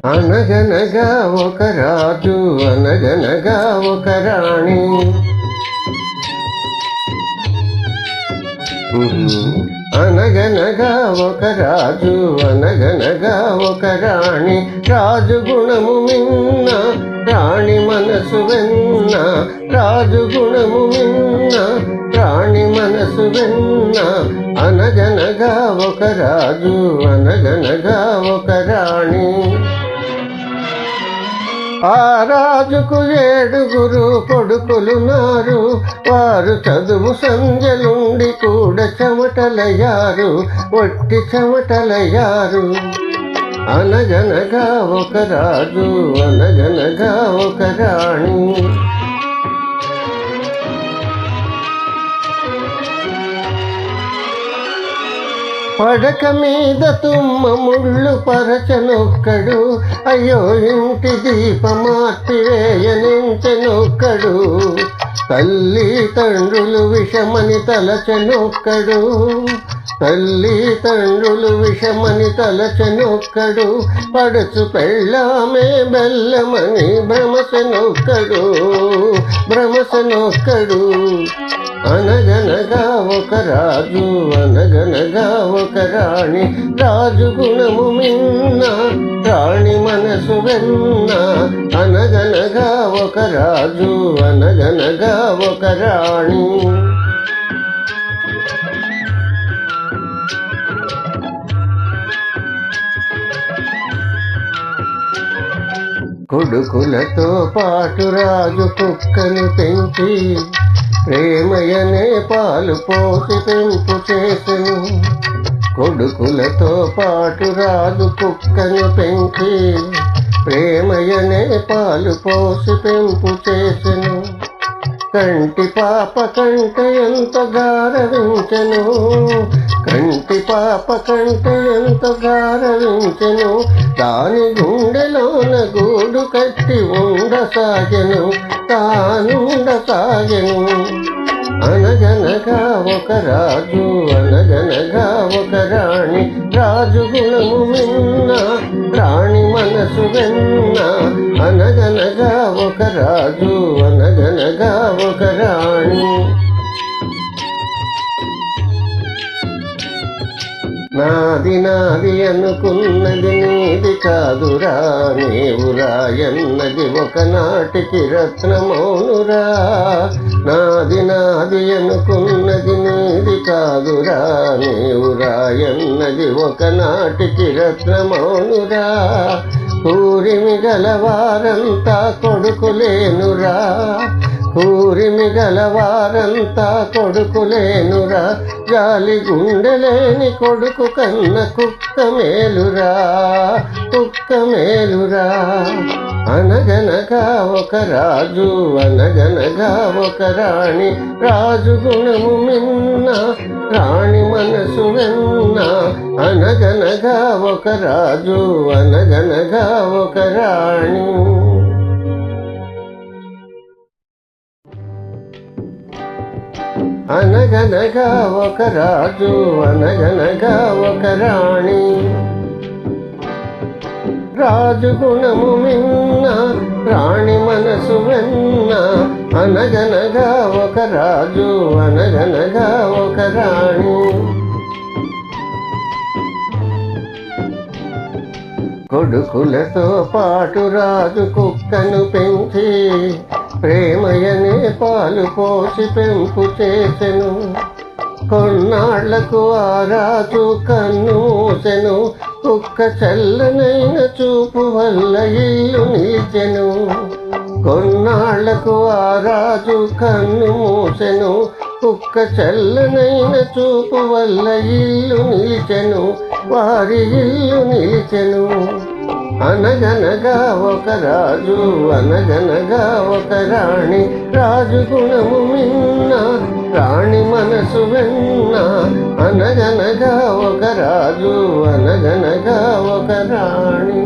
అనగనగా ఒక రాజు అనగనగా ఒక రాణి. అనగనగా ఒక రాజు అనగనగా ఒక రాణి. రాజు గుణము మిన్న రాణి మనసు వెన్న. రాజు గుణము మిన్న రాణి మనసు వెన్న. అనగనగా ఒక రాజు అనగనగా ఒక రాణి. ఆ రాజుకు 7 కొడుకులున్నారు. వారు చదువు సంధ్యలుండి కూడా చెమటలయ్యారు, ఒట్టి చెమటలయ్యారు. అనగనగా ఒక రాజు అనగనగా ఒక రాణి. పడక మీద తుమ్మ ముళ్ళు పరచనొక్కడు. అయ్యో ఇంటి దీపమార్పివేయనించెనొక్కడు. తల్లి తండ్రులు విషమని తలచెనొక్కడు. తల్లి తండ్రులు విషమని తలచెనొక్కడు. పడుచు పెళ్ళామే బెల్లమని భ్రమసెనొక్కడు. భ్రమసెనొక్కడు. అనగనగా ఒక రాజు అనగనగా ఒక రాణి. రాజు గుణము మిన్న రాణి మనసు వెన్న. అనగనగా ఒక రాజు అనగనగా ఒక రాణి. కొడుకులతో పాటు రాజు కుక్కను పెంచి ప్రేమయనే పాలు పోసి పెంపు చేసెను. కొడుకులతో పాటు రాజు కుక్కను పెంచి ప్రేమయనే పాలు పోసి పెంపు చేసెను. కంటి పాప కంట ఎంత గారవించెను. కంటి పాప కంట ఎంత గారవించెను. దాని గుండెలోన గూడు కట్టి ఉండసాగెను, తానుండసాగెను. అనగనగా ఒక రాజు అనగనగా ఒక రాణి. రాజు గుణము మిన్న రాణి మనసు వెన్న. అనగనగా ఒక రాజు అనగనగా ఒక రాణి. నాది నాది అనుకున్నది నీది కాదురా. నీవురా ఎన్నది ఒకనాటికి రత్నమౌనురా. నాది నాది అనుకున్నది నీది కాదురా. నీవురా ఎన్నది ఒకనాటికి రత్నమౌనురా. కూరిమి గలవారంతా కొడుకులేనురా. కూరిమి గలవారంతా కొడుకులేనురా. జాలి గుండెలేని కొడుకు కన్న కుక్క మేలురా. కుక్క మేలురా. అనగనగా ఒక రాజు అనగనగా ఒక రాణి. రాజు గుణము మిన్న రాణి మనసు వెన్న. అనగనగా ఒక రాజు అనగనగా ఒక రాణి. అనగనగా ఒక రాజు అనగనగా ఒక రాణి. రాజు గుణము మిన్న రాణి మనసు వెన్న. అనగనగా ఒక రాజు అనగనగా ఒక రాణి. కొడుకులతో పాటు రాజు కుక్కను పెంచి ప్రేమయనే పాలు పోసి పెంపు చేసెను. కొన్నాళ్లకు ఆ రాజు కన్ను మూసెను. కుక్క చల్లనైన చూపు వల్ల ఇల్లు నిలిచెను. కొన్నాళ్లకు ఆ రాజు కన్ను మూసెను. కుక్క చల్లనైన చూపు వల్ల ఇల్లు నిలిచెను. వారి ఇల్లు నిలిచెను. అనగనగా ఒక రాజు అనగనగా ఒక రాణి. రాజు గుణము మిన్న రాణి మనసు వెన్న. అనగనగా ఒక రాజు అనగనగా ఒక రాణి.